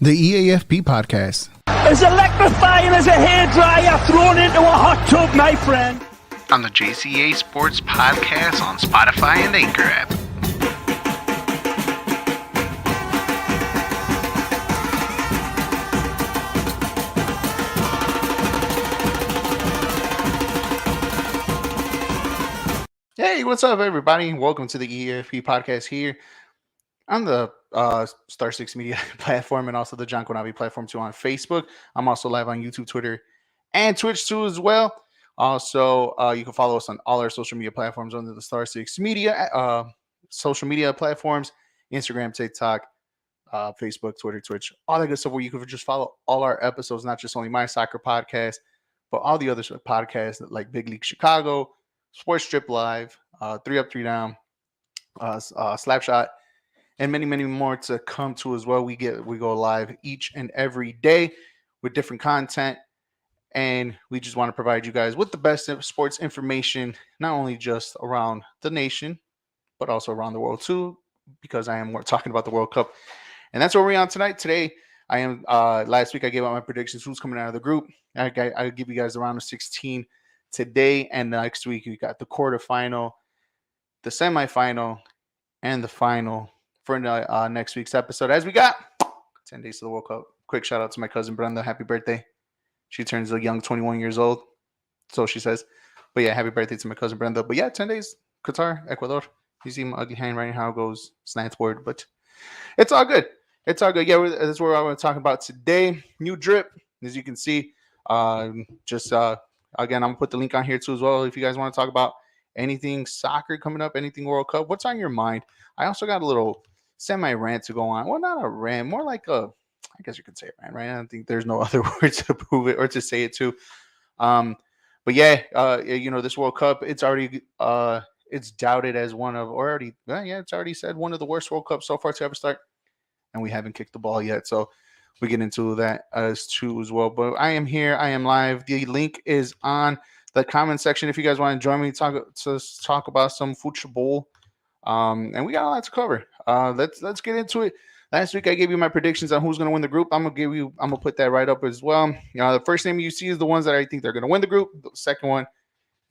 The E.A.F.P podcast. As electrifying as a hairdryer thrown into a hot tub, my friend. On the JCA Sports Podcast on Spotify and Anchor app. Hey, what's up, everybody? Welcome to the E.A.F.P podcast here on the Star 6 Media platform and also the John Konavi platform too on Facebook. I'm also live on YouTube, Twitter, and Twitch too as well. Also, you can follow us on all our social media platforms under the Star 6 Media social media platforms, Instagram, TikTok, Facebook, Twitter, Twitch, all that good stuff where you can just follow all our episodes, not just only my soccer podcast, but all the other podcasts like Big League Chicago, Sports Strip Live, 3 Up, 3 Down, Slapshot, and many, many more to come to as well. We go live each and every day with different content, and we just want to provide you guys with the best sports information, not only just around the nation, but also around the world too, because I am talking about the World Cup, and that's what we're on tonight. Today, I am. Last week, I gave out my predictions. Who's coming out of the group? I give you guys the round of 16 today, and next week we got the quarterfinal, the semifinal, and the final for next week's episode. As we got 10 days to the World Cup. Quick shout out to my cousin Brenda. Happy birthday. She turns a young 21 years old. So she says. But yeah, happy birthday to my cousin Brenda. But yeah, 10 days. Qatar, Ecuador. You see my ugly hand right now. How it goes slant word. But it's all good. It's all good. Yeah, that's what I want to talk about today. New drip. As you can see. Again, I'm going to put the link on here too as well. If you guys want to talk about anything soccer coming up, anything World Cup, what's on your mind? I also got a little semi-rant to go on. Well, not a rant, more like I guess you could say rant, right? I don't think there's no other word to prove it or to say it to. But yeah, this World Cup, it's already it's doubted as one of, it's already said one of the worst World Cups so far to ever start. And we haven't kicked the ball yet. So we get into that as well. But I am here. I am live. The link is on the comment section if you guys want to join me to talk about some football. And we got a lot to cover. Let's get into it. Last week I gave you my predictions on who's going to win the group. I'm gonna put that right up as well. The first name you see is the ones that I think they're going to win the group. The second one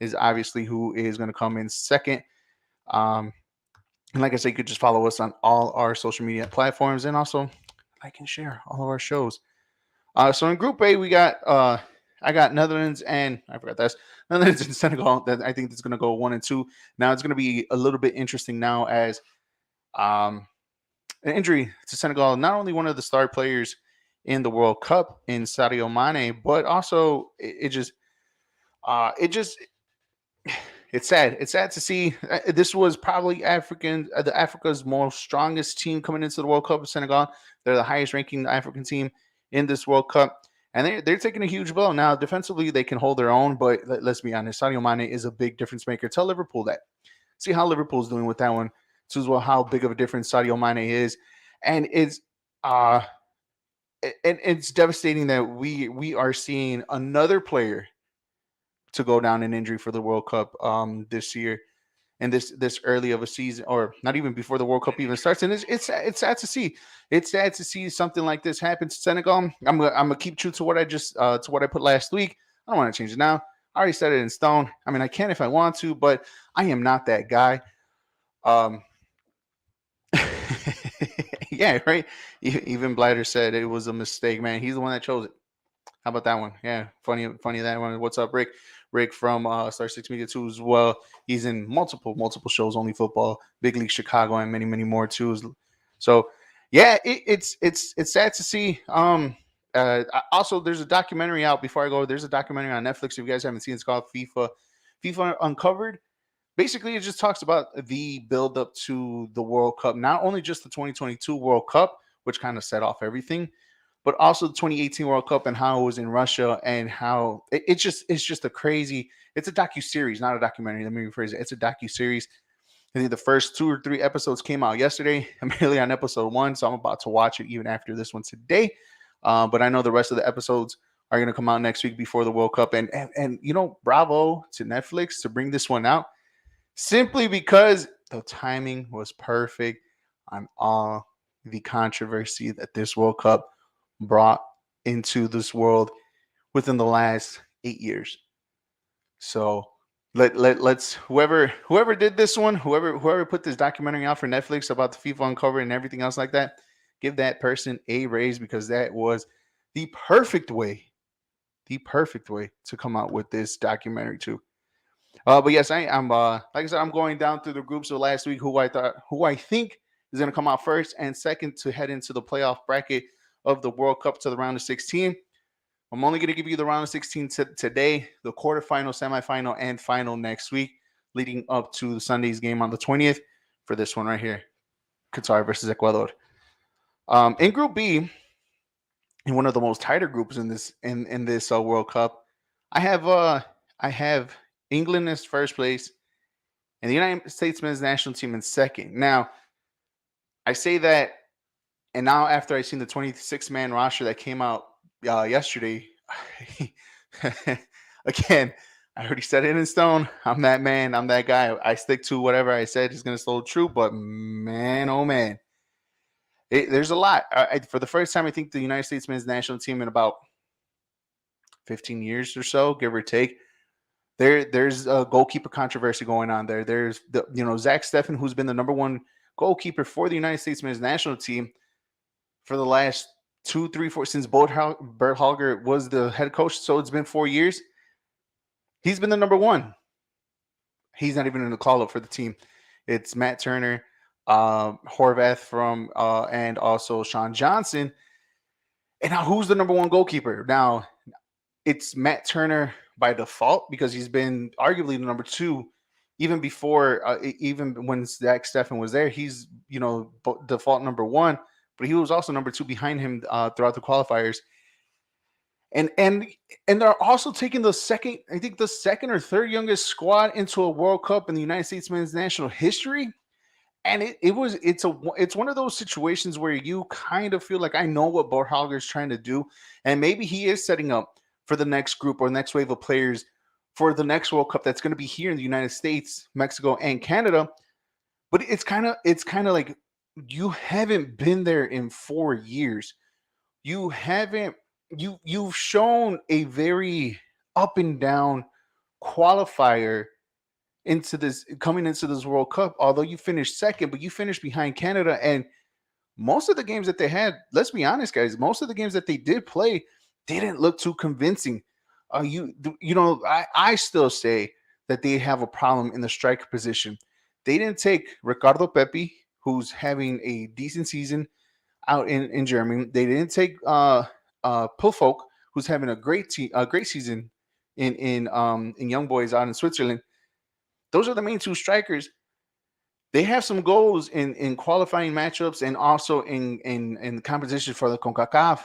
is obviously who is going to come in second. And like I said, you could just follow us on all our social media platforms and also like and share all of our shows. So in Group A, we got I got Netherlands and Netherlands and Senegal. That I think that's going to go 1 and 2. Now it's going to be a little bit interesting now as an injury to Senegal. Not only one of the star players in the World Cup in Sadio Mane, but also it's sad. It's sad to see. This was probably Africa's most strongest team coming into the World Cup. Senegal. They're the highest ranking African team in this World Cup. And they're taking a huge blow. Now, defensively, they can hold their own, but let's be honest, Sadio Mane is a big difference maker. Tell Liverpool that. See how Liverpool's doing with that one. So as well, how big of a difference Sadio Mane is. And it's devastating that we are seeing another player to go down in injury for the World Cup this year. And this early of a season, or not even before the World Cup even starts, and it's sad to see. It's sad to see something like this happen to Senegal. I'm gonna keep true to what I put last week. I don't want to change it now. I already set it in stone. I mean, I can if I want to, but I am not that guy. Yeah, right. Even Blatter said it was a mistake, man. He's the one that chose it. How about that one? Yeah, funny that one. What's up, Rick? Rick from Star 6 Media too as well. He's in multiple shows, Only Football, Big League Chicago, and many, many more too. So yeah, it's sad to see. Also, there's a documentary out before I go. There's a documentary on Netflix. If you guys haven't seen, it's called FIFA Uncovered. Basically, it just talks about the build up to the World Cup, not only just the 2022 World Cup, which kind of set off everything, but also the 2018 World Cup and how it was in Russia and how it's just a crazy. It's a docu-series, not a documentary. Let me rephrase it. It's a docu-series. I think the first 2 or 3 episodes came out yesterday. I'm barely on episode 1, so I'm about to watch it even after this one today. But I know the rest of the episodes are going to come out next week before the World Cup. And bravo to Netflix to bring this one out simply because the timing was perfect on all the controversy that this World Cup brought into this world within the last 8 years. So let's whoever did this one, whoever put this documentary out for Netflix about the FIFA Uncovered and everything else like that, give that person a raise because that was the perfect way, the perfect way to come out with this documentary too. But yes, I'm like I said, I'm going down through the groups of last week who I think is going to come out first and second to head into the playoff bracket of the World Cup to the round of 16. I'm only going to give you the round of 16 today, the quarterfinal, semifinal, and final next week, leading up to Sunday's game on the 20th for this one right here, Qatar versus Ecuador. In Group B, in one of the most tighter groups in this World Cup, I have I have England as first place and the United States men's national team in second. Now, I say that, and now after I seen the 26-man roster that came out yesterday, again, I already said it in stone. I'm that man. I'm that guy. I stick to whatever I said is going to hold true. But man, oh man, there's a lot. For the first time, I think the United States men's national team in about 15 years or so, give or take. There's a goalkeeper controversy going on there. There's Zach Steffen, who's been the number one goalkeeper for the United States men's national team for the last 2, 3, 4 since Bert Holger was the head coach. So it's been 4 years. He's been the number one. He's not even in the call up for the team. It's Matt Turner, Horvath and also Sean Johnson. And now who's the number one goalkeeper? Now it's Matt Turner by default because he's been arguably the number two even before, even when Zach Steffen was there. He's default number one, but he was also number two behind him throughout the qualifiers. And they're also taking the second or third youngest squad into a World Cup in the United States men's national history. And it's one of those situations where you kind of feel like I know what Borhalger is trying to do, and maybe he is setting up for the next group or next wave of players for the next World Cup that's going to be here in the United States, Mexico, and Canada. But it's kind of like you haven't been there in 4 years. You haven't you've shown a very up and down qualifier into this coming into this World Cup. Although you finished second, but you finished behind Canada, and most of the games that they had, let's be honest, guys, most of the games that they did play didn't look too convincing. I still say that they have a problem in the striker position. They didn't take Ricardo Pepi, who's having a decent season out in Germany. They didn't take Pulfolk, who's having a great season in Young Boys out in Switzerland. Those are the main two strikers. They have some goals in qualifying matchups and also in competition for the CONCACAF.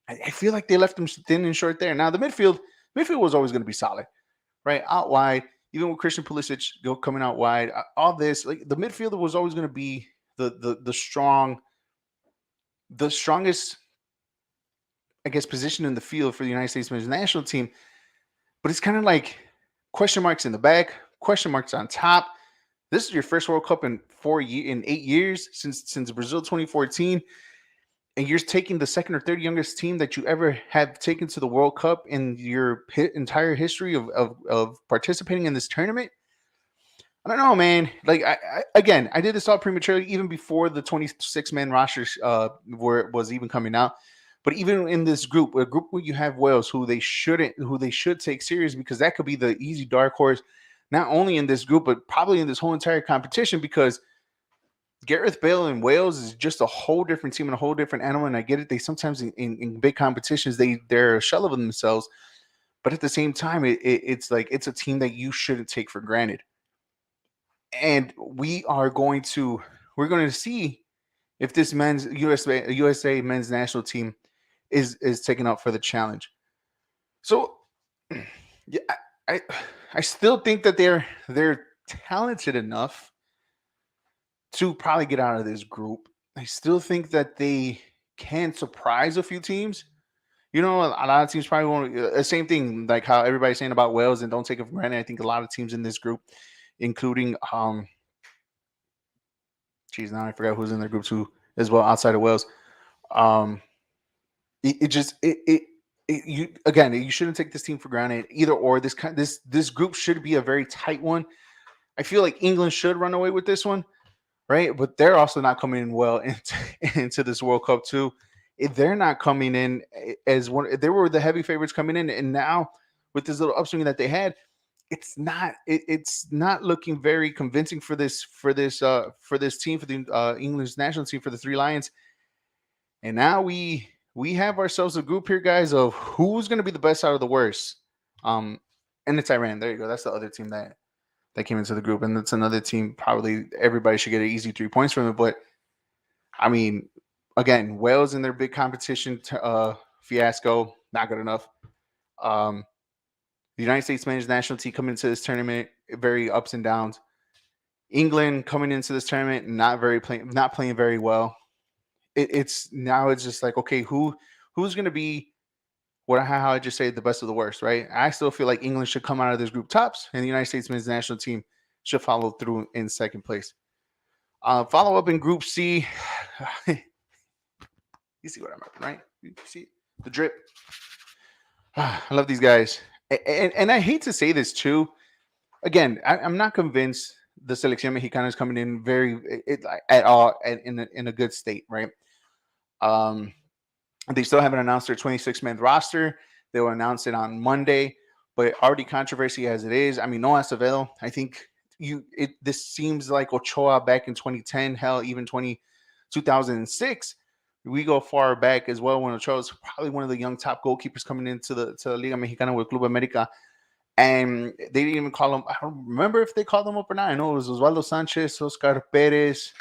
I feel like they left them thin and short there. Now the midfield was always going to be solid, right? Out wide, even with Christian Pulisic coming out wide, all this, like the midfielder was always going to be the strongest, I guess, position in the field for the United States men's national team. But it's kind of like question marks in the back, question marks on top. This is your first World Cup in 8 years since Brazil 2014, and you're taking the second or third youngest team that you ever have taken to the World Cup in your entire history of participating in this tournament. I don't know, man. Like I did this all prematurely, even before the 26-man roster was even coming out. But even in this group, a group where you have Wales, who they should take serious, because that could be the easy dark horse, not only in this group but probably in this whole entire competition. Because Gareth Bale in Wales is just a whole different team and a whole different animal. And I get it; they sometimes in big competitions they're a shell of themselves. But at the same time, it's like it's a team that you shouldn't take for granted. And we're going to see if this men's USA men's national team is taken up for the challenge. So yeah, I I still think that they're talented enough to probably get out of this group. I still think that they can surprise a few teams. A lot of teams probably won't. The same thing, like how everybody's saying about Wales and don't take it for granted. I think a lot of teams in this group, including geez, now I forgot who's in their group too as well outside of Wales. Um, it just you again, you shouldn't take this team for granted either or. This group should be a very tight one. I feel like England should run away with this one, right? But they're also not coming in well into this World Cup too. If they're not coming in as one, they were the heavy favorites coming in, and now with this little upswing that they had, it's not looking very convincing for this team, for the English national team, for the Three Lions. And now we have ourselves a group here, guys, of who's going to be the best out of the worst. Um, and it's Iran. There you go. That's the other team that came into the group, and that's another team. Probably everybody should get an easy 3 points from it. But I mean, again, Wales in their big competition fiasco, not good enough. Um, the United States men's national team coming into this tournament, very ups and downs. England coming into this tournament, not playing very well. It's just like, okay, who's going to be what how I just say the best of the worst, right? I still feel like England should come out of this group tops, and the United States men's national team should follow through in second place. Follow up in Group C. You see what I'm up, right? You see the drip. I love these guys, and I hate to say this too. Again, I'm not convinced the Selección Mexicana is coming in at all in a good state, right? Um, They still haven't announced their 26-man roster. They will announce it on Monday, but already controversy as it is. I mean, no Acevedo. I think this seems like Ochoa back in 2010, hell, even 2006. We go far back as well when Ochoa was probably one of the young top goalkeepers coming into the Liga Mexicana with Club America. And they didn't even call him. I don't remember if they called him up or not. I know it was Osvaldo Sanchez, Oscar Perez,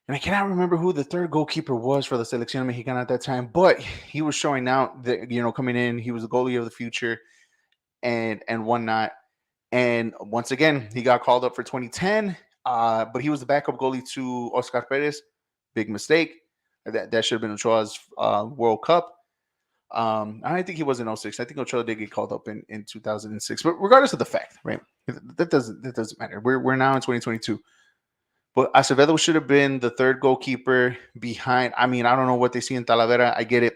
and I cannot remember who the third goalkeeper was for the Selección Mexicana at that time, but he was showing out that, coming in, he was the goalie of the future and whatnot. And once again, he got called up for 2010, but he was the backup goalie to Oscar Perez. Big mistake. That should have been Ochoa's World Cup. I think he was in 06. I think Ochoa did get called up in 2006. But regardless of the fact, right? That doesn't matter. We're now in 2022. But Acevedo should have been the third goalkeeper behind. I mean, I don't know what they see in Talavera. I get it.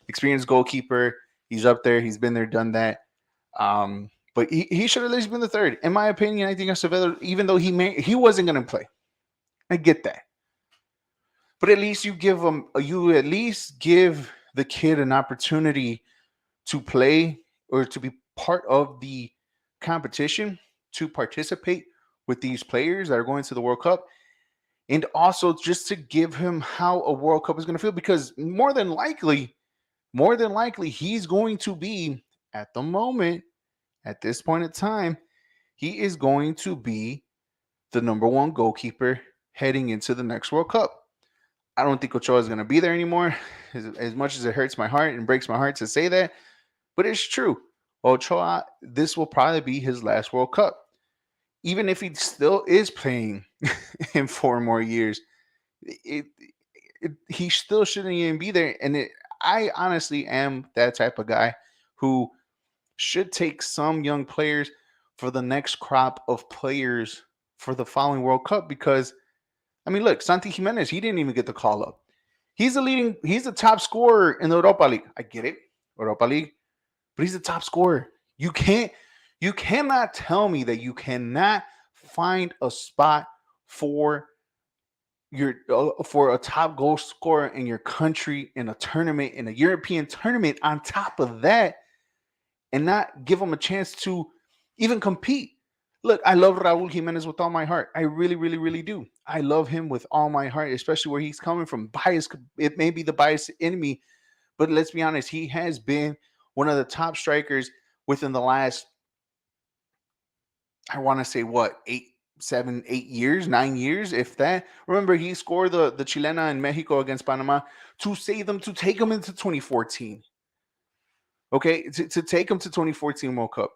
Experienced goalkeeper. He's up there. He's been there, done that. But he should have at least been the third. In my opinion, I think Acevedo, even though he wasn't going to play. I get that. But at least you at least give the kid an opportunity to play or to be part of the competition, to participate with these players that are going to the World Cup. And also just to give him how a World Cup is going to feel, because more than likely, he's going to be at the moment, at this point in time, he is going to be the number one goalkeeper heading into the next World Cup. I don't think Ochoa is going to be there anymore, as much as it hurts my heart and breaks my heart to say that, but it's true. Ochoa, this will probably be his last World Cup. Even if he still is playing in 4 more years, he still shouldn't even be there. And I honestly am that type of guy who should take some young players for the next crop of players for the following World Cup. Because, I mean, look, Santi Jimenez, he didn't even get the call up. He's the top scorer in the Europa League. I get it, Europa League, but he's the top scorer. You cannot tell me that you cannot find a spot for for a top goal scorer in your country in a tournament, in a European tournament, on top of that, and not give him a chance to even compete. Look, I love Raul Jimenez with all my heart. I really, really, really do. I love him with all my heart, especially where he's coming from. Bias, it may be the bias in me, but let's be honest, he has been one of the top strikers within the last, I want to say, what, 8, 7, 8 years, 9 years, if that. Remember, he scored the Chilena in Mexico against Panama to save them, to take them into 2014. Okay, to take them to 2014 World Cup.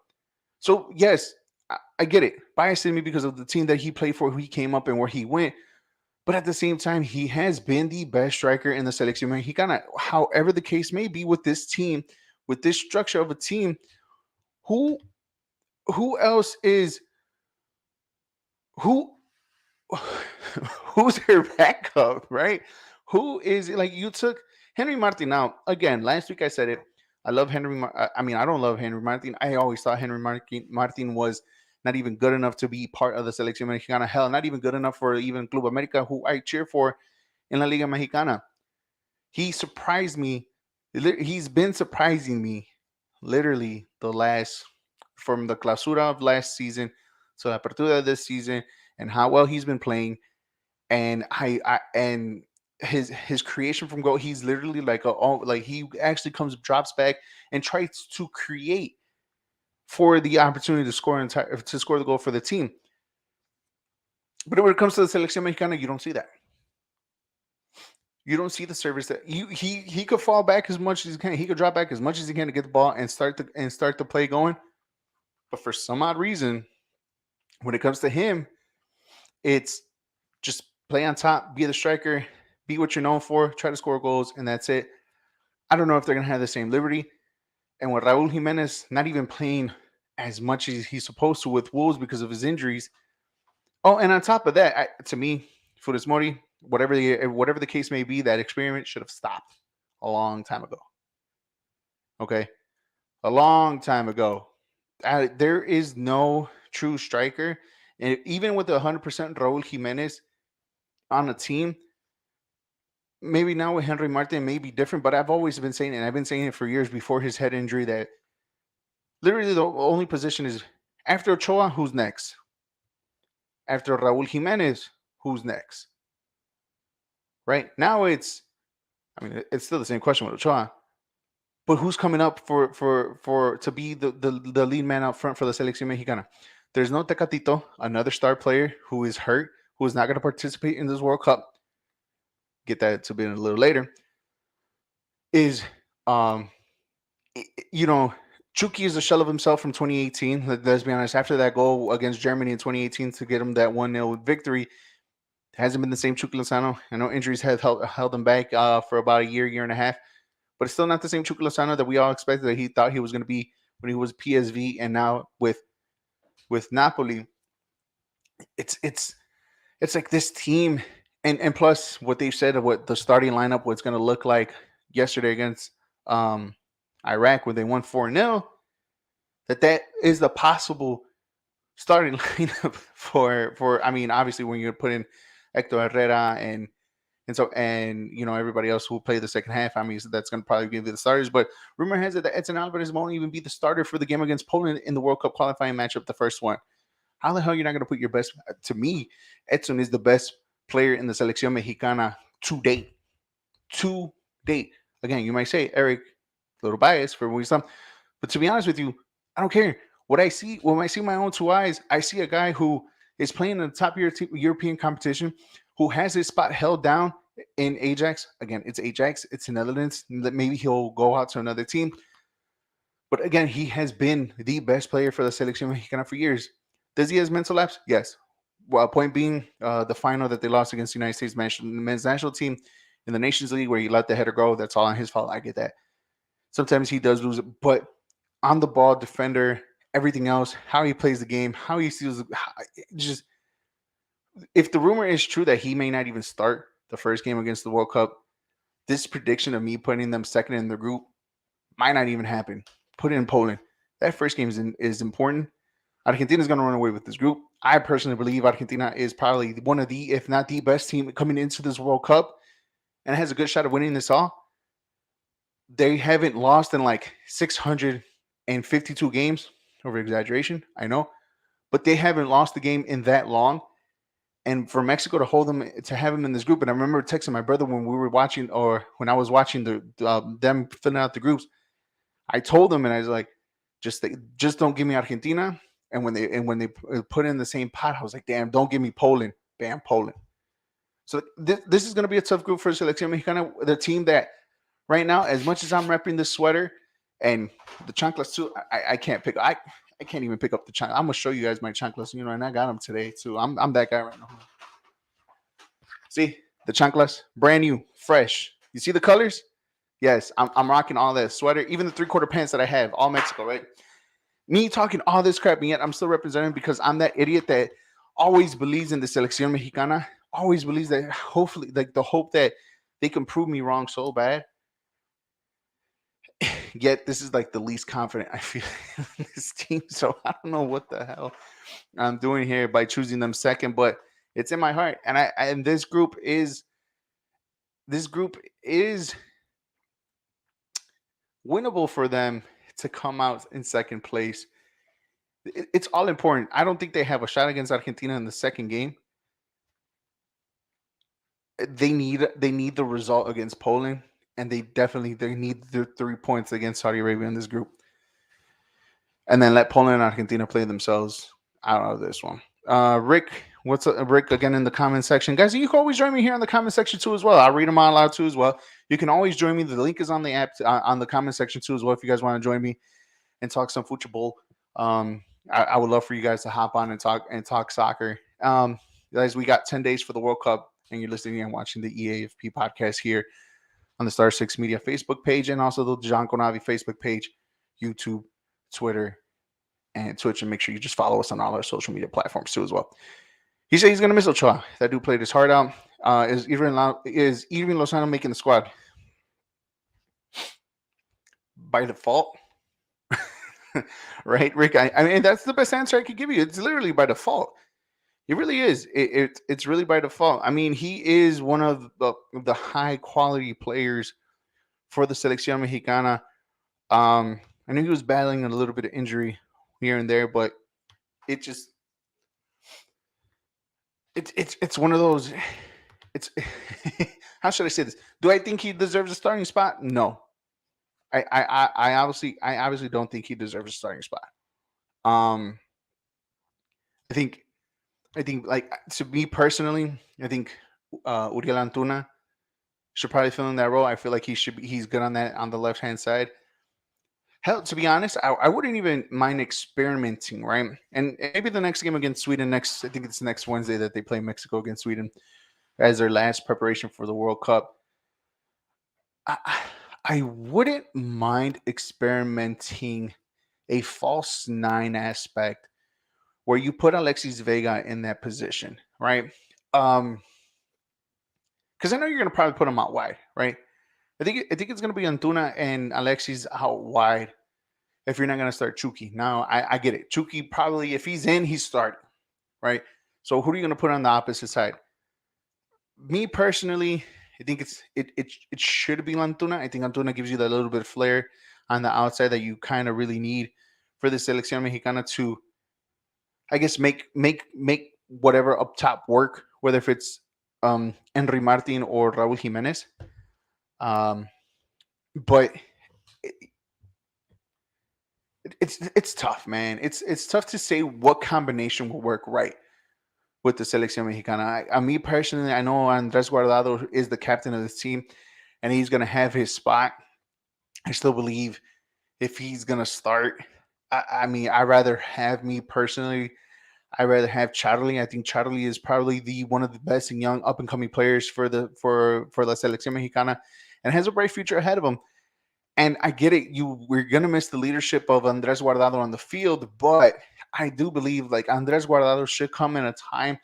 So yes, I get it. Biased in me because of the team that he played for, who he came up and where he went. But at the same time, he has been the best striker in the Selección Mexicana. However the case may be with this team, with this structure of a team, who else is who who's their backup, right? Who is like you took Henry Martin now? Again, last week I said it. I love Henry. I mean, I don't love Henry Martin. I always thought Henry Martin was not even good enough to be part of the Selección Mexicana. Hell, not even good enough for even Club America, who I cheer for in La Liga Mexicana. He surprised me. He's been surprising me literally the last from the clausura of last season to the apertura this season and how well he's been playing and and his creation from goal. He's literally like like he actually comes drops back and tries to create for the opportunity to score the goal for the team. But when it comes to the selección mexicana, you don't see that. You don't see the service that he could fall back as much as he can. He could drop back as much as he can to get the ball and start the play going. But for some odd reason, when it comes to him, it's just play on top, be the striker, be what you're known for, try to score goals, and that's it. I don't know if they're gonna have the same liberty. And with Raul Jimenez not even playing as much as he's supposed to with Wolves because of his injuries. Oh, and on top of that, to me, Funes Mori, whatever the case may be, that experiment should have stopped a long time ago. Okay, a long time ago. There is no true striker, and even with 100% Raul Jimenez on a team, maybe now with Henry Martin may be different. But I've always been saying, and I've been saying it for years before his head injury, that literally the only position is after Ochoa, who's next? After Raul Jimenez, who's next? Right now, I mean, it's still the same question with Ochoa, but who's coming up for to be the lead man out front for the Selección Mexicana? There's no Tecatito, another star player who is hurt, who is not going to participate in this World Cup. Get that to be a little later. Is you know, Chucky is a shell of himself from 2018. Let's be honest. After that goal against Germany in 2018 to get him that 1-0 victory, hasn't been the same Chucky Lozano. I know injuries have held him back for about a year and a half, but it's still not the same Chucky Lozano that we all expected that he thought he was going to be when he was PSV and now with Napoli. It's like this team, and plus what they've said of what the starting lineup was going to look like yesterday against Iraq when they won 4-0, that is the possible starting lineup for I mean, obviously when you put in Hector Herrera and everybody else who will play the second half, I mean that's going to probably be the starters. But rumor has it that Edson Alvarez won't even be the starter for the game against Poland in the World Cup qualifying matchup, the first one. How the hell are you not going to put your best? To me, Edson is the best player in the Selección Mexicana to date. To date. Again, you might say, Eric, a little biased for wisdom, but to be honest with you, I don't care. What I see, when I see my own two eyes, I see a guy who is playing in the top European competition, who has his spot held down in Ajax. Again, it's Ajax, it's in Netherlands. Maybe he'll go out to another team. But again, he has been the best player for the Selección Mexicana for years. Does he have mental lapse? Yes. Well, point being, the final that they lost against the United States men's national team in the Nations League, where he let the header go, that's all on his fault. I get that. Sometimes he does lose it, but on the ball, defender, everything else, how he plays the game, how he sees, just if the rumor is true that he may not even start the first game against the World Cup, this prediction of me putting them second in the group might not even happen. Put it in Poland. That first game is important. Argentina is going to run away with this group. I personally believe Argentina is probably one of the, if not the best team coming into this World Cup and has a good shot of winning this all. They haven't lost in like 652 games, over exaggeration, I know, but they haven't lost the game in that long. And for Mexico to hold them, to have them in this group, and I remember texting my brother when we were watching, or when I was watching them filling out the groups, I told them, and I was like, just don't give me Argentina. And when they put in the same pot, I was like, damn, don't give me Poland. Bam, Poland. So this is going to be a tough group for Selección Mexicana, the team that right now, as much as I'm repping this sweater and the chanclas too, I can't pick. I can't even pick up the chanclas. I'm gonna show you guys my chanclas, and I got them today too. I'm that guy right now. See the chanclas, brand new, fresh. You see the colors? Yes, I'm rocking all that sweater, even the 3/4 pants that I have, all Mexico, right? Me talking all this crap, and yet I'm still representing because I'm that idiot that always believes in the Selección Mexicana, always believes that hopefully, like the hope that They can prove me wrong so bad. Yet this is like the least confident I feel in this team. So I don't know what the hell I'm doing here by choosing them second, but it's in my heart. And and this group is winnable for them to come out in second place. It's all important. I don't think they have a shot against Argentina in the second game. They need the result against Poland, and they need the 3 points against Saudi Arabia in this group, and then let Poland and Argentina play themselves out of this one. Rick, what's up, Rick? Again in the comment section, guys. You can always join me here in the comment section too as well. I'll read them out loud too as well. You can always join me. The link is on the app on the comment section too as well. If you guys want to join me and talk some football, I would love for you guys to hop on and talk soccer. Guys, we got 10 days for the World Cup, and you're listening and watching the E.A.F.P podcast here on the Star Six Media Facebook page and also the John Conavi Facebook page, YouTube, Twitter, and Twitch. And make sure you just follow us on all our social media platforms too as well. He said he's going to miss Ochoa. That dude played his heart out. Is Irving Lozano making the squad? By default. Right, Rick? I mean, that's the best answer I could give you. It's literally by default. It really is. It's really by default. I mean, he is one of the high quality players for the Selección Mexicana. I knew he was battling a little bit of injury here and there, but it just it's one of those. It's how should I say this? Do I think he deserves a starting spot? No. I obviously don't think he deserves a starting spot. Um, I think like to me personally, I think Uriel Antuna should probably fill in that role. I feel like he's good on that on the left hand side. Hell, to be honest, I wouldn't even mind experimenting, right? And maybe the next game against Sweden I think it's next Wednesday that they play Mexico against Sweden as their last preparation for the World Cup. I wouldn't mind experimenting a false nine aspect where you put Alexis Vega in that position, right? Because I know you're gonna probably put him out wide, right? I think it's gonna be Antuna and Alexis out wide if you're not gonna start Chucky. Now I get it. Chucky probably if he's in, he's starting, right? So who are you gonna put on the opposite side? Me personally, I think it should be Antuna. I think Antuna gives you that little bit of flair on the outside that you kind of really need for the Selección Mexicana to, I guess, make whatever up top work, whether if it's Henry Martin or Raúl Jimenez. Um, but it's tough, man. It's tough to say what combination will work right with the Selección Mexicana. Me personally, I know Andres Guardado is the captain of this team, and he's gonna have his spot. I still believe if he's gonna start, I mean, I rather have Charlie. I think Charlie is probably the one of the best and young up and coming players for La Selección Mexicana, and has a bright future ahead of him. And I get it. We're gonna miss the leadership of Andres Guardado on the field, but I do believe like Andres Guardado should come in a time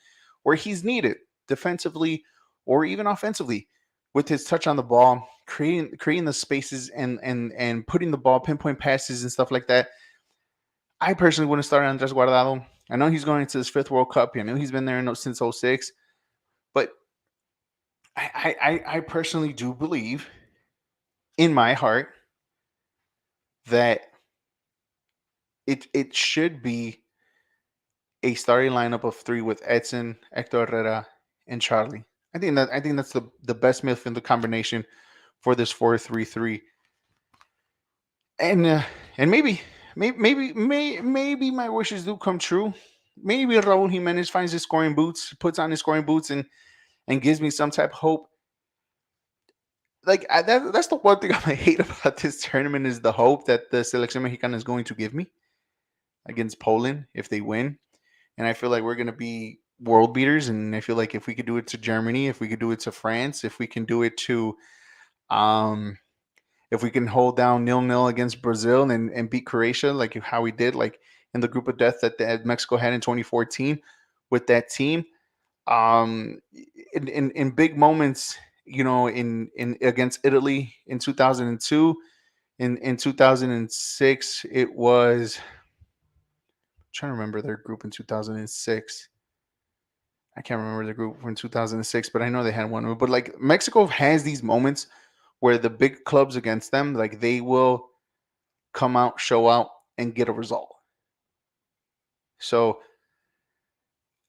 where he's needed defensively or even offensively with his touch on the ball, creating the spaces and putting the ball pinpoint passes and stuff like that. I personally wouldn't start Andres Guardado. I know he's going into his fifth World Cup. I know he's been there since '06, but I personally do believe in my heart that it should be a starting lineup of three with Edson, Hector Herrera, and Charlie. I think that's the best midfield combination for this 4-3-3. And and maybe my wishes do come true. Maybe Raúl Jimenez finds his scoring boots, puts on his scoring boots, and gives me some type of hope. Like that's the one thing I hate about this tournament is the hope that the Selección Mexicana is going to give me against Poland if they win. And I feel like we're going to be world beaters. And I feel like if we could do it to Germany, if we could do it to France, if we can do it to, um, if we can hold down 0-0 against Brazil and beat Croatia, like how we did, like in the group of death that Mexico had in 2014 with that team, in big moments in against Italy in 2002. In 2006, it was, I'm trying to remember their group in 2006. I can't remember the group in 2006, but I know they had one. But like Mexico has these moments where the big clubs against them, like they will come out, show out, and get a result. So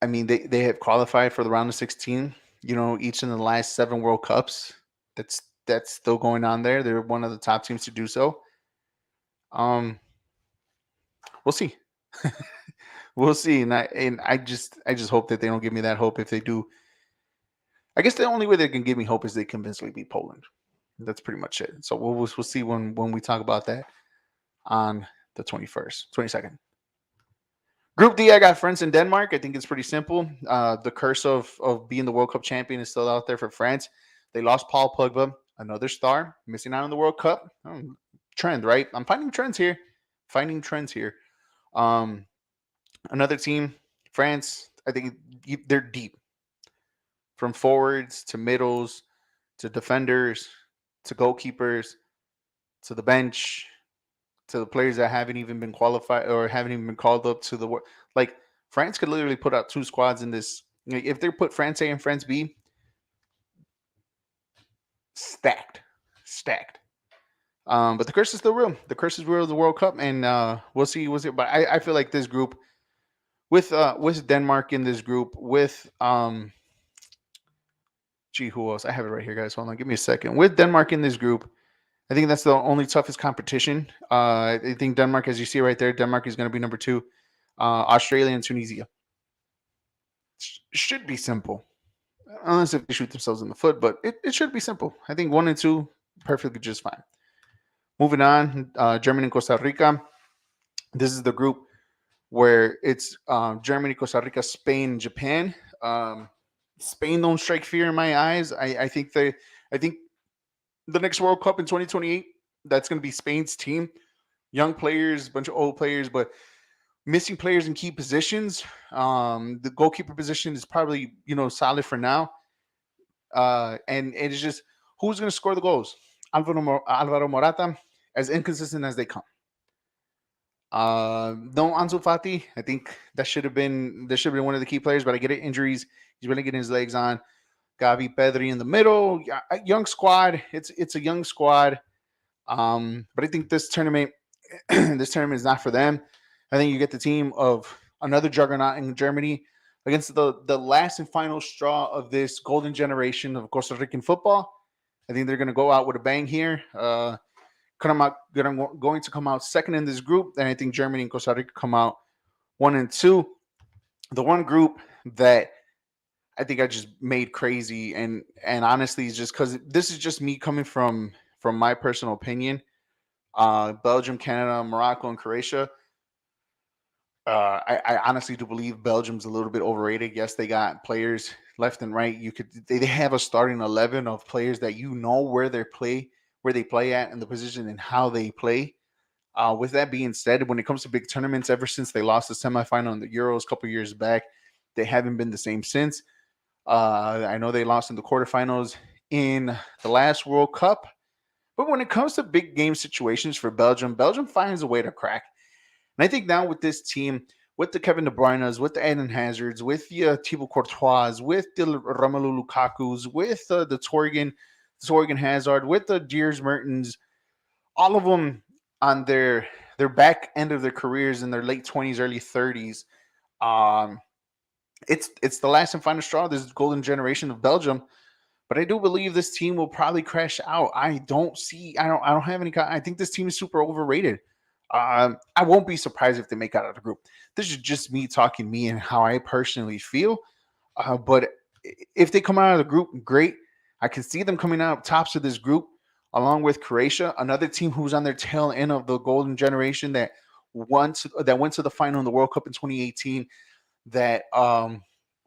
I mean, they have qualified for the round of 16. Each in the last 7 World Cups. That's still going on there. They're one of the top teams to do so. Um, we'll see. We'll see. And I just hope that they don't give me that hope. If they do, I guess the only way they can give me hope is they convincingly beat Poland. That's pretty much it. So we'll see when we talk about that on the 21st, 22nd. Group D, I got France and Denmark. I think it's pretty simple. The curse of being the World Cup champion is still out there for France. They lost Paul Pogba, another star, missing out on the World Cup. Trend, right? I'm finding trends here. Finding trends here. Um, Another team, France. I think they're deep, from forwards to middles to defenders to goalkeepers to the bench to the players that haven't even been qualified or haven't even been called up to the work. Like France could literally put out 2 squads in this. If they put France A and France B, stacked, stacked. But the curse is still real. The curse is real of the World Cup, and we'll see. We'll see. But I feel like this group with Denmark in this group with gee, who else? I have it right here, guys. Hold on, give me a second. With Denmark in this group, I think that's the only toughest competition. I think Denmark, as you see right there, Denmark is going to be number 2. Australia and Tunisia should be simple, unless if they shoot themselves in the foot. But it should be simple. I think 1 and 2 perfectly just fine. Moving on, Germany and Costa Rica. This is the group where it's Germany, Costa Rica, Spain, Japan. Spain don't strike fear in my eyes. I think the next World Cup in 2028, that's going to be Spain's team. Young players, bunch of old players, but missing players in key positions. The goalkeeper position is probably solid for now, and it's just who's going to score the goals. Alvaro Morata, as inconsistent as they come. No Ansu Fati. I think that should have been one of the key players, but I get it. Injuries. He's really getting his legs on. Gavi, Pedri in the middle. Young squad. It's a young squad. But I think this tournament this tournament is not for them. I think you get the team of another juggernaut in Germany against the last and final straw of this golden generation of Costa Rican football. I think they're going to go out with a bang here. Going to come out second in this group, and I think Germany and Costa Rica come out 1 and 2. The one group that I think I just made crazy, and honestly, is just because this is just me coming from my personal opinion. Belgium, Canada, Morocco, and Croatia. I honestly do believe Belgium's a little bit overrated. Yes, they got players left and right. They have a starting 11 of players that where they play at in the position and how they play. With that being said, when it comes to big tournaments, ever since they lost the semifinal in the Euros a couple years back, they haven't been the same since. I know they lost in the quarterfinals in the last World Cup, but when it comes to big game situations for Belgium, Belgium finds a way to crack. And I think now with this team, with the Kevin De Bruyne's, with the Eden Hazards, with the Thibaut Courtois, with the Romelu Lukaku's, with the Torgan Hazard, with the Diers Mertens, all of them on their back end of their careers in their late 20s, early 30s. Um, it's the last and final straw. This golden generation of Belgium, but I do believe this team will probably crash out. I don't have any. I think this team is super overrated. I won't be surprised if they make out of the group. This is just me talking me and how I personally feel. But if they come out of the group, great. I can see them coming out tops of this group, along with Croatia, another team who's on their tail end of the golden generation that went to the final in the World Cup in 2018, that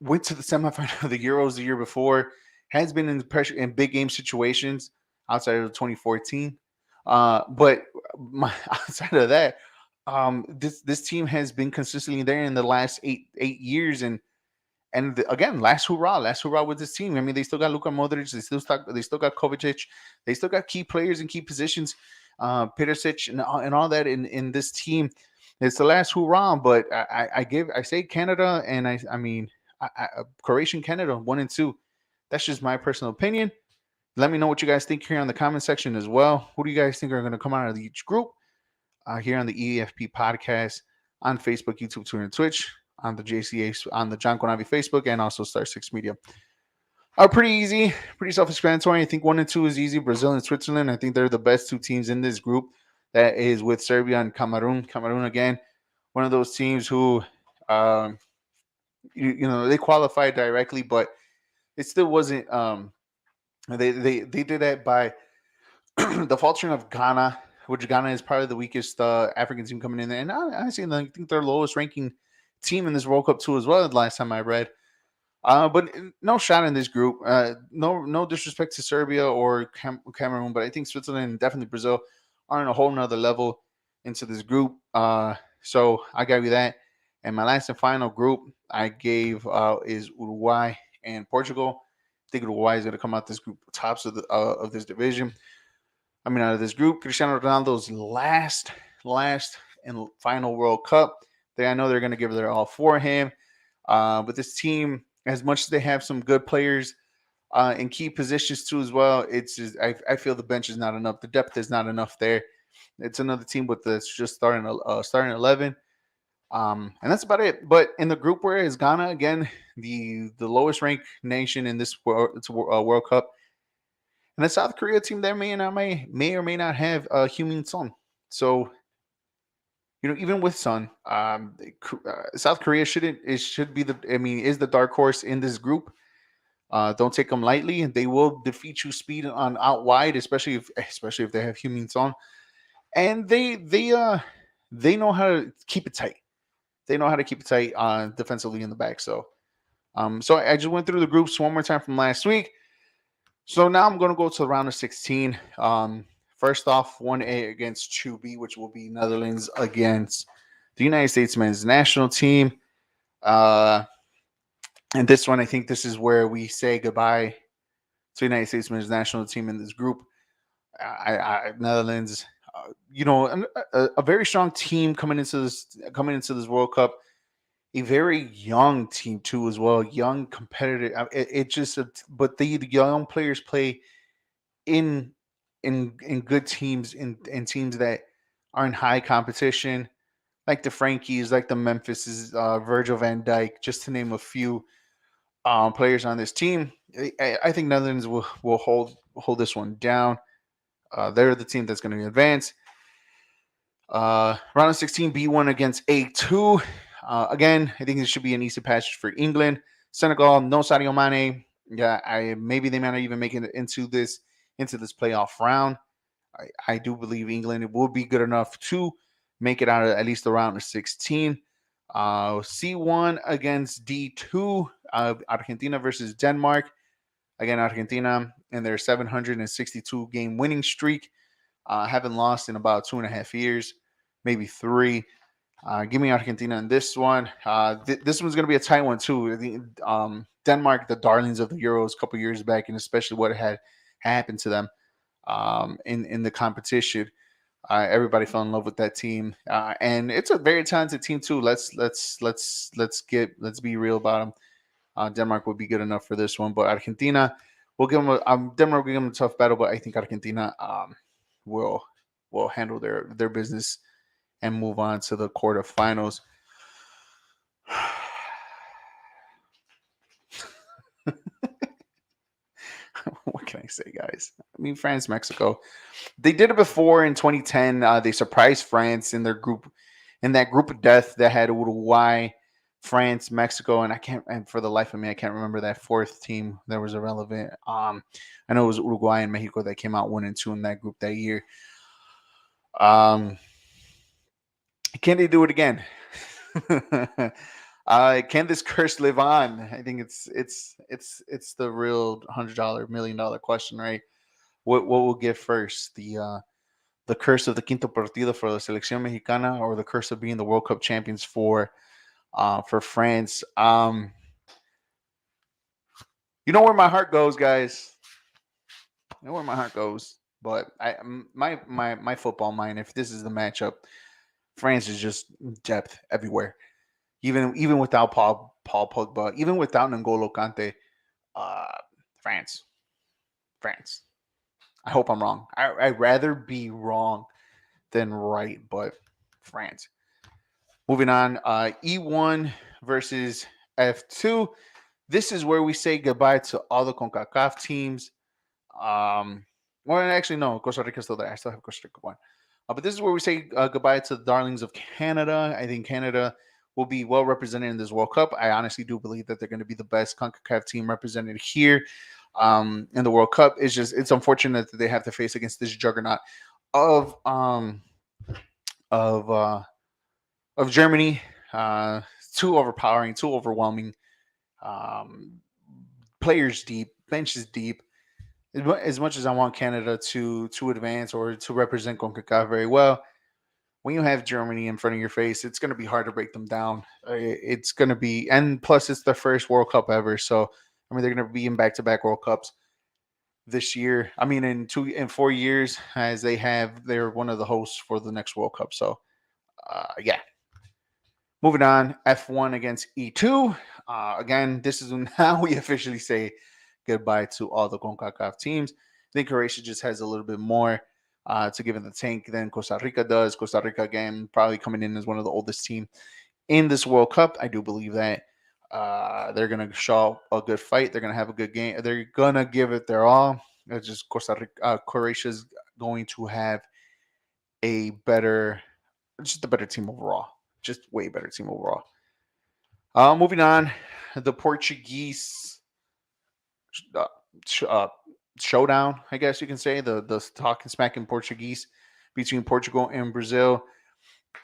went to the semifinal of the Euros the year before, has been in pressure in big game situations outside of 2014. But outside of that, this team has been consistently there in the last eight years, and And again, last hurrah with this team. I mean, they still got Luka Modric, they still got Kovacic, they still got key players in key positions, Perisic and all that in this team. It's the last hurrah, but I say Canada, and I mean Croatian Canada 1-2. That's just my personal opinion. Let me know what you guys think here on the comment section as well. Who do you guys think are going to come out of each group? Here on the E.A.F.P podcast on Facebook, YouTube, Twitter, and Twitch, on the JCA, on the John Conavi Facebook, and also Star Six Media. Are pretty easy, pretty self-explanatory. I think 1-2 is easy. Brazil and Switzerland. I think they're the best two teams in this group. That is with Serbia and Cameroon. Cameroon again, one of those teams who, um, they qualified directly, but it still wasn't. They did that by the faltering of Ghana, which Ghana is probably the weakest African team coming in there. And I think they're lowest ranking team in this World Cup too as well. The last time I read, but no shot in this group. No disrespect to Serbia or Cameroon, but I think Switzerland and definitely Brazil are on a whole nother level into this group. So I gave you that. And my last and final group I gave is Uruguay and Portugal. I think Uruguay is going to come out this group tops of this division. I mean, out of this group, Cristiano Ronaldo's last and final World Cup. I know they're going to give their all for him. But this team, as much as they have some good players in key positions too, as well, it's just I feel the bench is not enough. The depth is not enough there. It's another team with this just starting 11, and that's about it. But in the group where is Ghana again, the lowest ranked nation in this World Cup, and the South Korea team that may or may not have Heung-min Son. So even with Son, South Korea should be is the dark horse in this group. Don't take them lightly, and they will defeat you speed on out wide, especially if they have Heung-min Son, and they know how to keep it tight. They know how to keep it tight defensively in the back. So I just went through the groups one more time from last week. So now I'm going to go to the round of 16. First off, 1A against 2B, which will be Netherlands against the United States men's national team. And this one, I think this is where we say goodbye to the United States men's national team in this group. Netherlands, a very strong team coming into this World Cup. A very young team too, as well. Young, competitive. But the young players play in good teams, in teams that are in high competition, like the Frankies, like the Memphises, Virgil van Dijk, just to name a few players on this team. I think Netherlands will hold this one down. They're the team that's going to advance. Round of 16, B1 against A2. Again, I think this should be an easy passage for England. Senegal, no Sadio Mane. Yeah, maybe they might not even make it into this playoff round. I do believe England will be good enough to make it out of at least the round of 16. C1 against D2. Argentina versus Denmark. Again, Argentina in their 762 game winning streak. Haven't lost in about 2.5 years, maybe 3. Give me Argentina in this one. This one's going to be a tight one, too. Denmark, the darlings of the Euros a couple years back, and especially what had happened to them in the competition. Everybody fell in love with that team, and it's a very talented team too. Let's be real about them. Denmark would be good enough for this one, but Argentina, we'll give them. Denmark will give them a tough battle, but I think Argentina will handle their business and move on to the quarterfinals. What can I say, guys? I mean, France, Mexico. They did it before in 2010. They surprised France in that group of death that had Uruguay, France, Mexico, and for the life of me, I can't remember that fourth team that was irrelevant. I know it was Uruguay and Mexico that came out 1-2 in that group that year. Can they do it again? Can this curse live on? I think it's the real $100 $1 million question, right? What will give first, the curse of the quinto partido for la selección mexicana, or the curse of being the World Cup champions for France? You know where my heart goes, guys. You know where my heart goes. But my football mind, if this is the matchup, France is just depth everywhere. Even without Paul Pogba, even without N'Golo Kante, uh, France, France. I hope I'm wrong. I'd rather be wrong than right, but France. Moving on, E1 versus F2. This is where we say goodbye to all the CONCACAF teams. Well, actually, no, Costa Rica's still there. I still have Costa Rica one. But this is where we say goodbye to the darlings of Canada. I think Canada will be well represented in this World Cup. I honestly do believe that they're going to be the best CONCACAF team represented here in the World Cup. It's unfortunate that they have to face against this juggernaut of um, of uh, of Germany. Too overpowering, too overwhelming. Um, Players deep, benches deep. As much as I want Canada to advance or to represent CONCACAF very well, when you have Germany in front of your face, it's going to be hard to break them down. It's going to be, and plus it's their first World Cup ever, so I mean they're going to be in back-to-back World Cups this year. I mean in 4 years, as they're one of the hosts for the next World Cup. So yeah, moving on, F1 against E2. Again, this is now we officially say goodbye to all the CONCACAF teams. I think Croatia just has a little bit more to give in the tank than Costa Rica does. Costa Rica, again, probably coming in as one of the oldest teams in this World Cup. I do believe that they're going to show a good fight. They're going to have a good game. They're going to give it their all. It's just Croatia's going to have a better, just a better team overall. Just way better team overall. Moving on, the Portuguese uh, sh- uh, showdown, I guess you can say, the talking smack in Portuguese between Portugal and Brazil.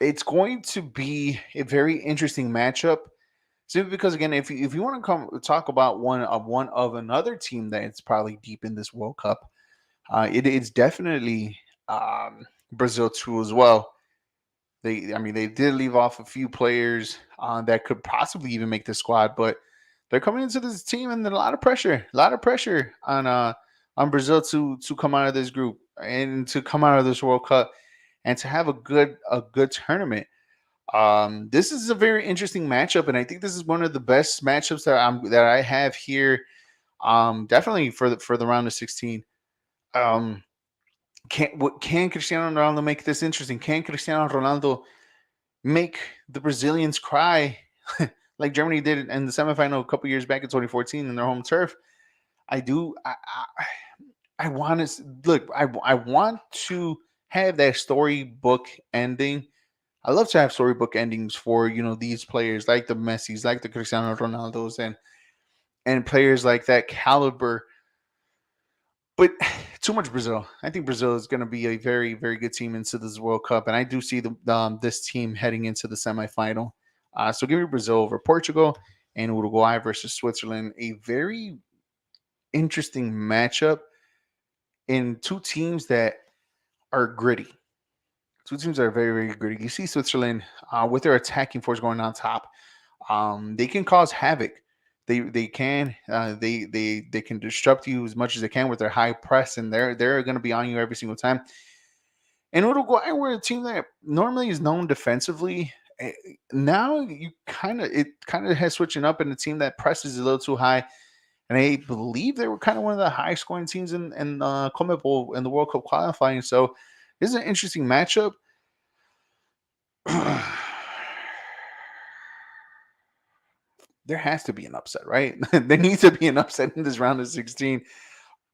It's going to be a very interesting matchup. Simply because, again, if you want to come talk about one of another team that's probably deep in this World Cup, it's definitely Brazil too as well. I mean, they did leave off a few players that could possibly even make the squad, but they're coming into this team and a lot of pressure on Brazil to come out of this group and to come out of this World Cup and to have a good tournament. This is a very interesting matchup, and I think this is one of the best matchups that I have here. Definitely for the round of 16. Um, can Cristiano Ronaldo make this interesting? Can Cristiano Ronaldo make the Brazilians cry like Germany did in the semifinal a couple years back in 2014 in their home turf? I do. I want to look. I want to have that storybook ending. I love to have storybook endings for these players like the Messis, like the Cristiano Ronaldos, and players like that caliber. But too much Brazil. I think Brazil is going to be a very, very good team into this World Cup, and I do see this team heading into the semifinal. So give me Brazil over Portugal and Uruguay versus Switzerland. A very interesting matchup in two teams that are gritty. Two teams that are very, very gritty. You see Switzerland with their attacking force going on top. They can cause havoc. They can they can disrupt you as much as they can with their high press, and they're going to be on you every single time. And Uruguay, we're a team that normally is known defensively. Now it kind of has switching up in a team that presses a little too high. And I believe they were kind of one of the high scoring teams in CONMEBOL in the World Cup qualifying. So this is an interesting matchup. There has to be an upset, right? There needs to be an upset in this round of 16.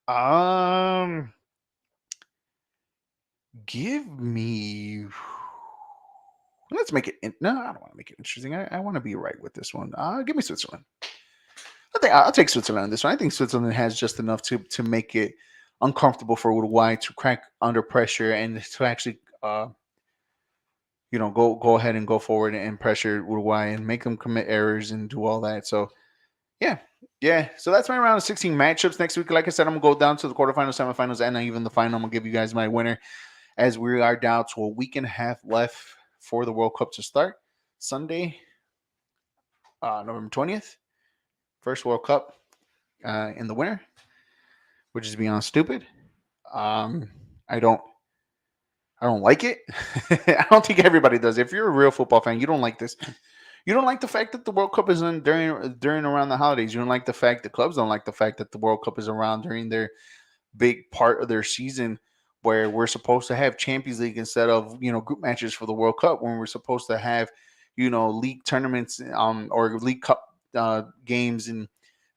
Um, Give me. Let's make it. No, I don't want to make it interesting. I want to be right with this one. Give me Switzerland. I think I'll take Switzerland on this one. I think Switzerland has just enough to make it uncomfortable for Uruguay to crack under pressure and to actually, go ahead and go forward and pressure Uruguay and make them commit errors and do all that. So yeah, yeah. So that's my round of 16 matchups next week. Like I said, I'm gonna go down to the quarterfinals, semifinals, and even the final. I'm gonna give you guys my winner as we are down to a week and a half left for the World Cup to start. Sunday, November 20th, first World Cup. in the winter, which is beyond stupid. Um, I don't I don't like it. I don't think everybody does. If you're a real football fan, you don't like this. You don't like the fact that the World Cup is in during around the holidays. You don't like the fact the clubs don't like the fact that the World Cup is around during their big part of their season, where we're supposed to have Champions League instead of group matches for the World Cup, when we're supposed to have league tournaments or League Cup games and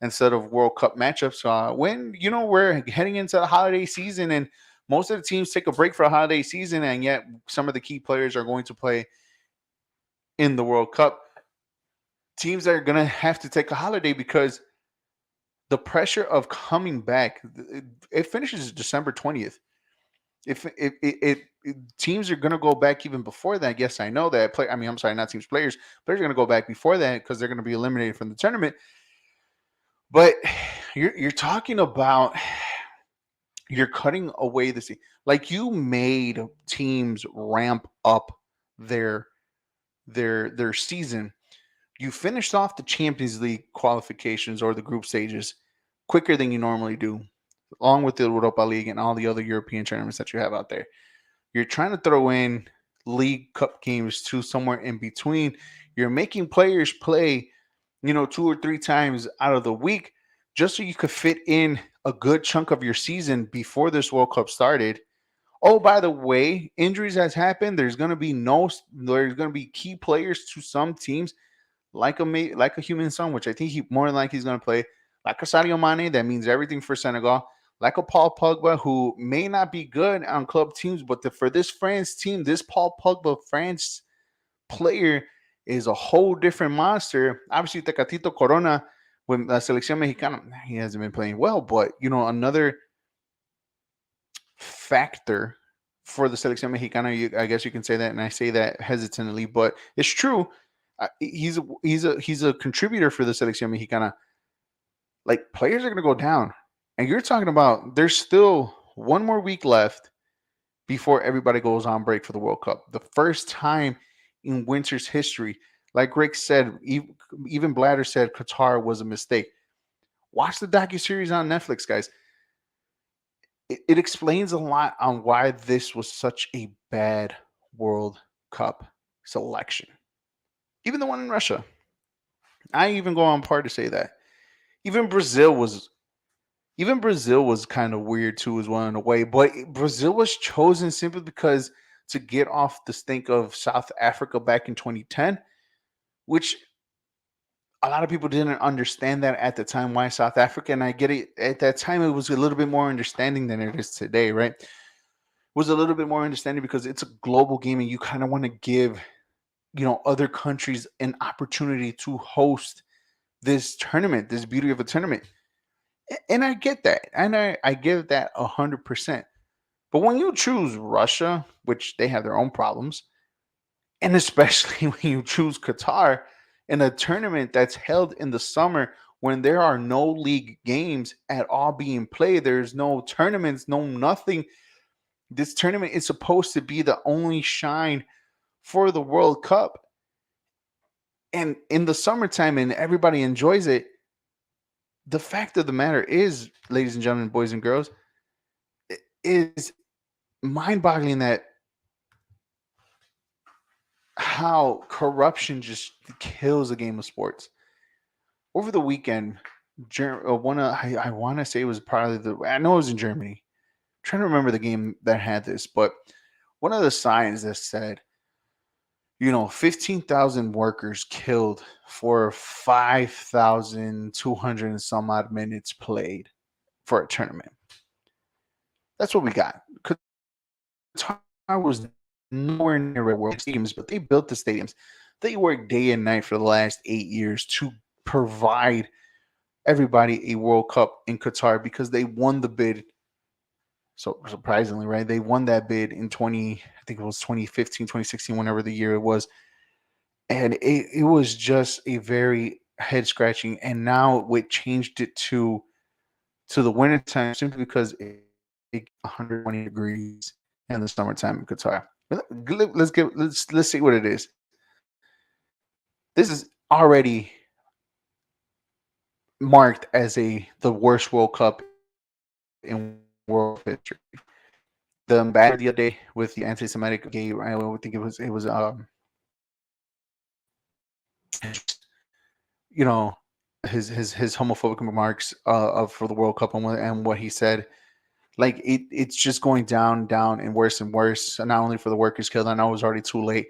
instead of World Cup matchups. When we're heading into the holiday season and most of the teams take a break for a holiday season, and yet some of the key players are going to play in the World Cup. Teams are going to have to take a holiday because the pressure of coming back, it finishes December 20th. If teams are going to go back even before that, yes, I know that. I'm sorry, not teams, players. Players are going to go back before that because they're going to be eliminated from the tournament. But you're talking about you're cutting away the season. Like, you made teams ramp up their their season. You finished off the Champions League qualifications or the group stages quicker than you normally do, along with the Europa League and all the other European tournaments that you have out there. You're trying to throw in League Cup games to somewhere in between. You're making players play, 2 or 3 times out of the week just so you could fit in a good chunk of your season before this World Cup started. Oh, by the way, injuries has happened. There's going to be key players to some teams like a human son, which I think he more than likely he's going to play, like a Sadio Mane, that means everything for Senegal, like a Paul Pogba, who may not be good on club teams, but for this France team, this Paul Pogba France player is a whole different monster. Obviously, Tecatito Corona with La Selección Mexicana, he hasn't been playing well, but another factor for the Selección Mexicana. I guess you can say that, and I say that hesitantly, but it's true. He's a contributor for the Selección Mexicana. Like, players are going to go down, and you're talking about there's still one more week left before everybody goes on break for the World Cup. The first time in winter's history. Like Greg said, even Blatter said Qatar was a mistake. Watch the docuseries on Netflix, guys. It explains a lot on why this was such a bad World Cup selection. Even the one in Russia. I even go on par to say that. Even Brazil was kind of weird too, as well in a way. But Brazil was chosen simply because to get off the stink of South Africa back in 2010, which a lot of people didn't understand that at the time, why South Africa. And I get it. At that time, it was a little bit more understanding than it is today, right? It was a little bit more understanding because it's a global game and you kind of want to give, other countries an opportunity to host this tournament, this beauty of a tournament. And I get that. And I get that 100%. But when you choose Russia, which they have their own problems, and especially when you choose Qatar in a tournament that's held in the summer when there are no league games at all being played, there's no tournaments, no nothing. This tournament is supposed to be the only shine for the World Cup. And in the summertime, and everybody enjoys it. The fact of the matter is, ladies and gentlemen, boys and girls, it is mind boggling that how corruption just kills a game of sports. Over the weekend, I want to say it was probably I know it was in Germany. I'm trying to remember the game that had this, but one of the signs that said, 15,000 workers killed for 5,200 and some odd minutes played for a tournament. That's what we got. Qatar was nowhere near World Stadiums, but they built the stadiums. They worked day and night for the last 8 years to provide everybody a World Cup in Qatar because they won the bid. So surprisingly, right? They won that bid in I think it was 2015, 2016, whenever the year it was. And it was just a very head scratching. And now we changed it to the wintertime simply because it 120 degrees in the summertime in Qatar. Let's see what it is. This is already marked as the worst World Cup in world history. The ambassador the other day with the anti-Semitic gay, I think just his homophobic remarks of for the World Cup and what he said. Like it's just going down and worse. Not only for the workers killed. I know it was already too late.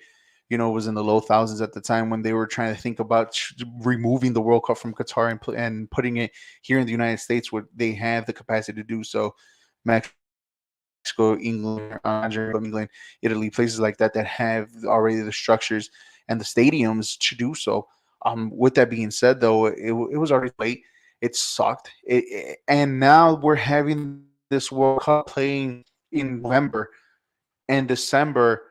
It was in the low thousands at the time when they were trying to think about removing the World Cup from Qatar and putting it here in the United States where they have the capacity to do so. Mexico, England, not Germany, but England, Italy, places like that have already the structures and the stadiums to do so. With that being said, though, it was already late. It sucked. And now we're having this World Cup playing in November and December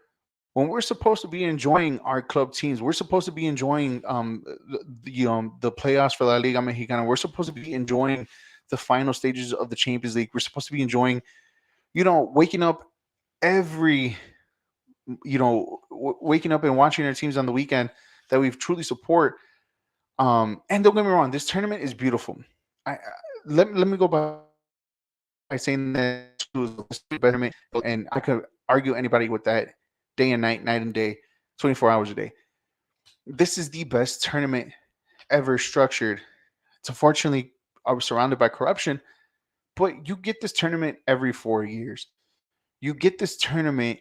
when we're supposed to be enjoying our club teams. We're supposed to be enjoying the playoffs for La Liga Mexicana. We're supposed to be enjoying the final stages of the Champions League. We're supposed to be enjoying, waking up every, waking up and watching our teams on the weekend that we've truly support. And don't get me wrong, this tournament is beautiful. Let me go by saying that this tournament is beautiful as well. This tournament is the best tournament, and I could argue anybody with that day and night and day, 24 hours a day. This is the best tournament ever structured. It's unfortunately I was surrounded by corruption, but you get this tournament every 4 years. You get this tournament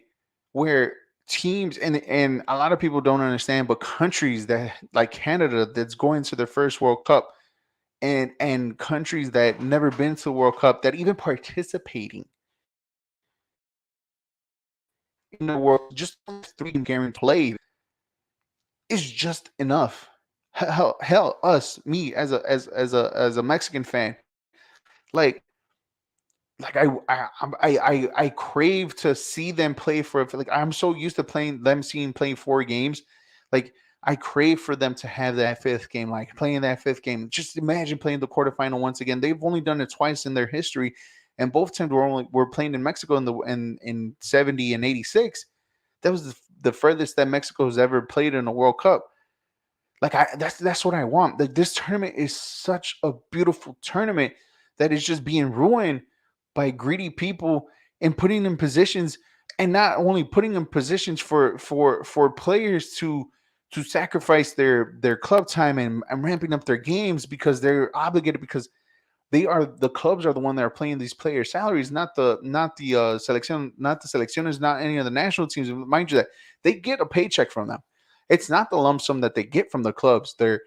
where teams and a lot of people don't understand, but countries that like Canada that's going to their first World Cup and countries that never been to the World Cup that even participating in the World Cup, just only have 3 games guaranteed played is just enough. Hell, us, me as a Mexican fan, like I crave to see them play like I'm so used to seeing playing 4 games. Like I crave for them to have that fifth game, like playing that fifth game. Just imagine playing the quarterfinal once again. They've only done it twice in their history, and both teams were playing in Mexico in 70 and 86. That was the furthest that Mexico has ever played in a World Cup. Like that's what I want. Like this tournament is such a beautiful tournament that is just being ruined by greedy people and putting in positions, and not only putting in positions for players to sacrifice their club time and ramping up their games because they're obligated, because the clubs are the one that are paying these players salaries, not the selection, not the selecciones, not any of the national teams. Mind you that they get a paycheck from them. It's not the lump sum that they get from the clubs. They're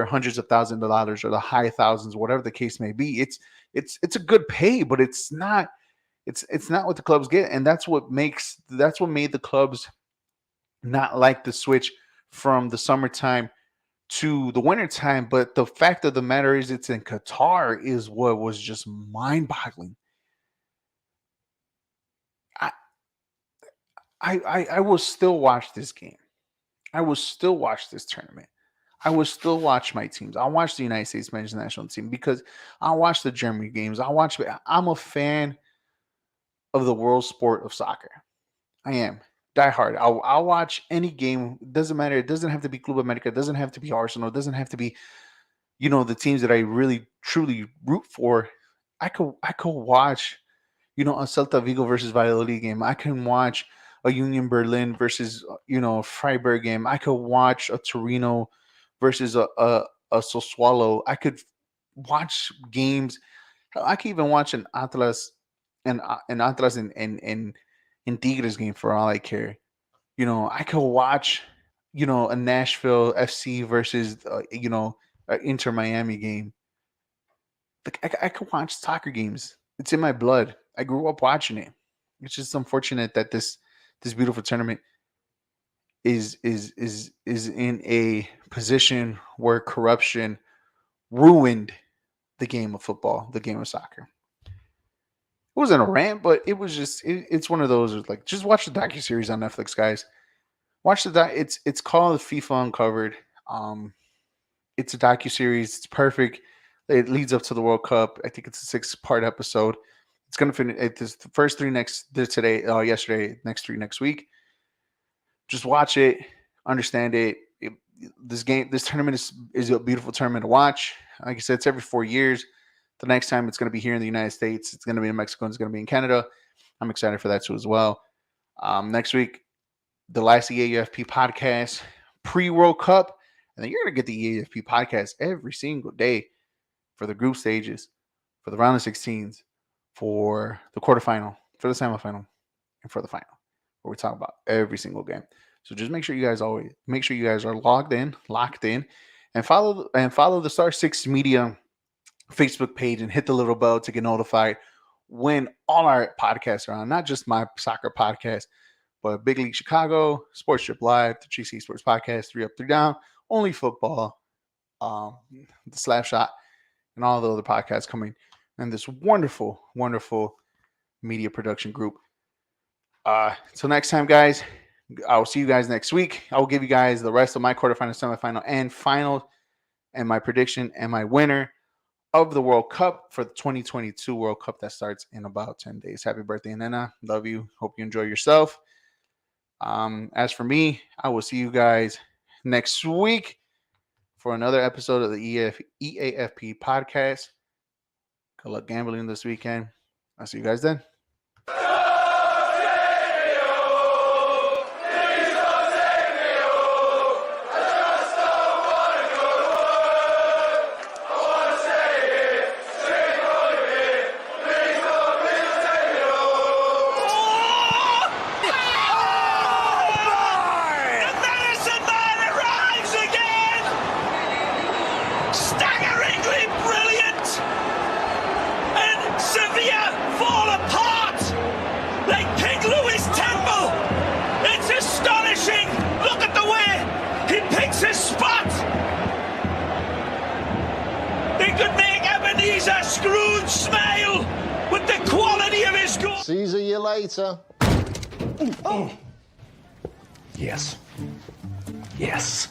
hundreds of thousands of dollars or the high thousands, whatever the case may be. It's a good pay, but it's not what the clubs get, and that's what made the clubs not like the switch from the summertime to the wintertime. But the fact of the matter is it's in Qatar is what was just mind-boggling. I I will still watch this game. I will still watch this tournament. I will still watch my teams. I'll watch the United States men's national team because I'll watch the Germany games. I'm a fan of the world sport of soccer. I am. Die hard. I'll watch any game. Doesn't matter. It doesn't have to be Club America. It doesn't have to be Arsenal. It doesn't have to be, the teams that I really truly root for. I could watch, a Celta Vigo versus Valladolid game. I can watch a Union Berlin versus a Freiburg game. I could watch a Torino versus a Sassuolo. I could watch games. I could even watch an Atlas and Tigres game for all I care. I could watch a Nashville FC versus Inter Miami game. Like I could watch soccer games. It's in my blood. I grew up watching it. It's just unfortunate that this beautiful tournament is in a position where corruption ruined the game of football, the game of soccer. It wasn't a rant, but it was just it's one of those like just watch the docu series on Netflix, guys. Watch it's called FIFA Uncovered. Um, it's a docu series. It's perfect. It leads up to the World Cup. I think it's a 6-part episode. It's gonna finish. It's the first 3 today, yesterday, next 3 next week. Just watch it, understand it. this tournament is a beautiful tournament to watch. Like I said, it's every 4 years. The next time it's going to be here in the United States. It's going to be in Mexico. And it's going to be in Canada. I'm excited for that too as well. Next week, the last E.A.F.P podcast pre-World Cup. And then you're going to get the E.A.F.P podcast every single day for the group stages, for the round of 16s, for the quarterfinal, for the semifinal, and for the final, where we talk about every single game. So just make sure you guys are locked in, and follow the Star 6 Media Facebook page and hit the little bell to get notified when all our podcasts are on, not just my soccer podcast, but Big League Chicago, Sports Trip Live, the GC Sports Podcast, 3 Up, 3 Down, Only Football, the Slap Shot, and all the other podcasts coming in this wonderful, wonderful media production group. Until next time, guys, I'll see you guys next week. I will give you guys the rest of my quarterfinal, semifinal, and final, and my prediction and my winner of the World Cup for the 2022 World Cup that starts in about 10 days. Happy birthday, Nena. Love you. Hope you enjoy yourself. As for me, I will see you guys next week for another episode of the E.A.F.P podcast. Good luck gambling this weekend. I'll see you guys then. Staggeringly brilliant, and Sevilla fall apart like King Louis' temple. It's astonishing. Look at the way he picks his spot. He could make Ebenezer Scrooge smile with the quality of his goal. See you later. Oh. Yes. Yes.